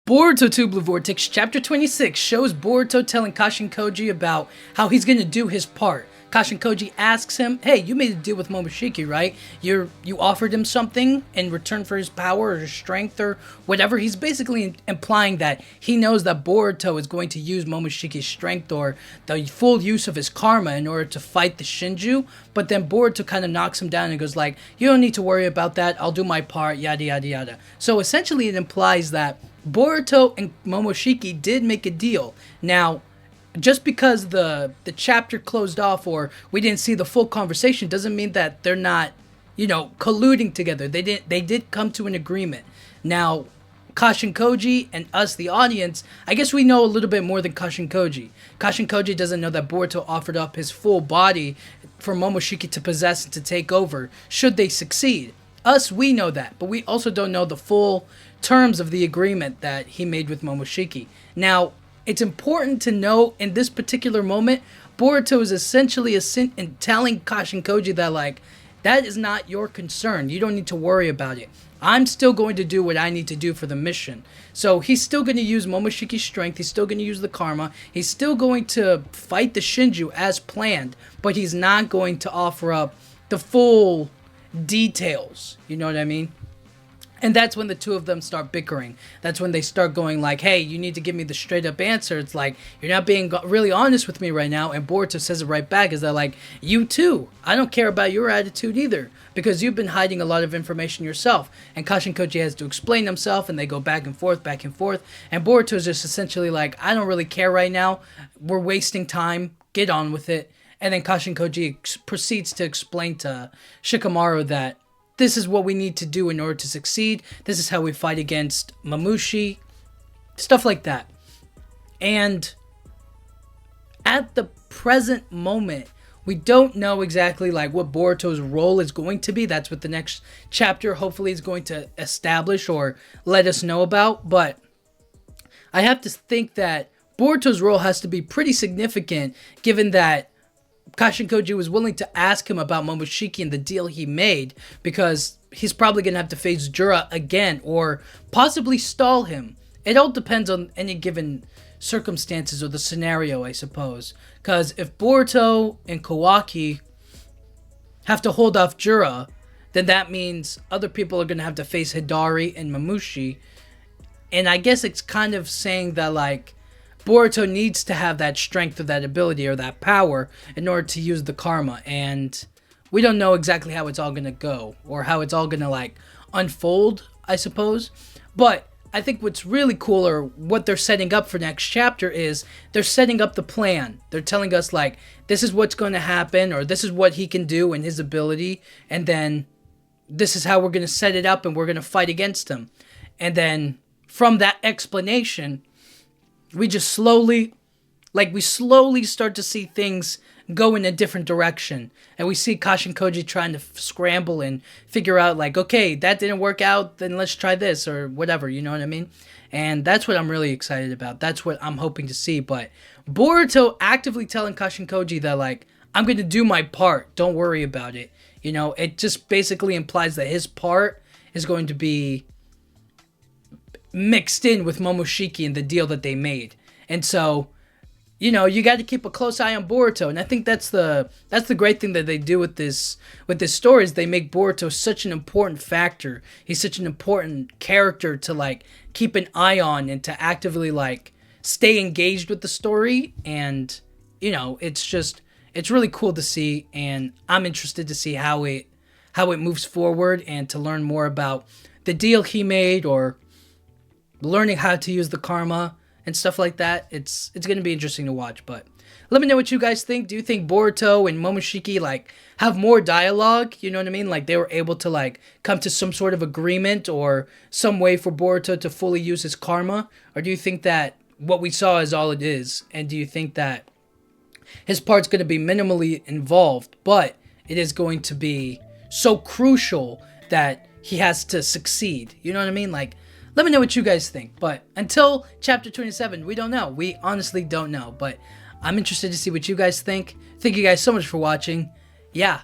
Boruto 2 Blue Vortex Chapter 26 shows Boruto telling Kashin Koji about how he's gonna do his part. Kashin Koji asks him, hey, you made a deal with Momoshiki, right? You offered him something in return for his power or his strength or whatever. He's basically implying that he knows that Boruto is going to use Momoshiki's strength or the full use of his karma in order to fight the Shinju. But then Boruto kind of knocks him down and goes like, you don't need to worry about that. I'll do my part, yada yada yada. So essentially it implies that Boruto and Momoshiki did make a deal. Now, just because the chapter closed off or we didn't see the full conversation doesn't mean that they're not, colluding together. They did come to an agreement. Now, Kashin Koji and us, the audience, I guess we know a little bit more than Kashin Koji. Kashin Koji doesn't know that Boruto offered up his full body for Momoshiki to possess and to take over, should they succeed. Us, we know that, but we also don't know the full terms of the agreement that he made with Momoshiki. Now, it's important to know in this particular moment, Boruto is essentially telling Kashin Koji that, that is not your concern. You don't need to worry about it. I'm still going to do what I need to do for the mission. So he's still going to use Momoshiki's strength. He's still going to use the karma. He's still going to fight the Shinju as planned, but he's not going to offer up the full details. You know what I mean? And that's when the two of them start bickering. That's when they start going like, hey, you need to give me the straight up answer. It's like, you're not being really honest with me right now. And Boruto says it right back. Is that like, you too. I don't care about your attitude either. Because you've been hiding a lot of information yourself. And Kashin Koji has to explain himself. And they go back and forth, back and forth. And Boruto is just essentially like, I don't really care right now. We're wasting time. Get on with it. And then Kashin Koji proceeds to explain to Shikamaru that this is what we need to do in order to succeed. This is how we fight against Mamushi. Stuff like that. And at the present moment, we don't know exactly what Boruto's role is going to be. That's what the next chapter hopefully is going to establish or let us know about. But I have to think that Boruto's role has to be pretty significant given that Kashin Koji was willing to ask him about Momoshiki and the deal he made because he's probably going to have to face Jura again or possibly stall him. It all depends on any given circumstances or the scenario, I suppose. Because if Boruto and Kawaki have to hold off Jura, then that means other people are going to have to face Hidari and Mamushi. And I guess it's kind of saying that Boruto needs to have that strength or that ability or that power in order to use the karma. And we don't know exactly how it's all going to go or how it's all going to unfold, I suppose. But I think what's really cool or what they're setting up for next chapter is they're setting up the plan. They're telling us this is what's going to happen or this is what he can do and his ability. And then this is how we're going to set it up and we're going to fight against him. And then from that explanation, we just slowly start to see things go in a different direction. And we see Kashin Koji trying to scramble and figure out okay, that didn't work out, then let's try this or whatever, you know what I mean? And that's what I'm really excited about. That's what I'm hoping to see. But Boruto actively telling Kashin Koji that I'm going to do my part. Don't worry about it. It just basically implies that his part is going to be mixed in with Momoshiki and the deal that they made. And so, you got to keep a close eye on Boruto. And I think that's the great thing that they do with this story is they make Boruto such an important factor. He's such an important character to keep an eye on and to actively stay engaged with the story. And, it's really cool to see. And I'm interested to see how it moves forward and to learn more about the deal he made or learning how to use the karma and stuff like that. It's going to be interesting to watch, but let me know what you guys think. Do you think Boruto and Momoshiki have more dialogue? You know what I mean? They were able to come to some sort of agreement or some way for Boruto to fully use his karma? Or do you think that what we saw is all it is? And do you think that his part's going to be minimally involved, but it is going to be so crucial that he has to succeed? You know what I mean? Let me know what you guys think. But until chapter 27, we don't know. We honestly don't know. But I'm interested to see what you guys think. Thank you guys so much for watching. Yeah,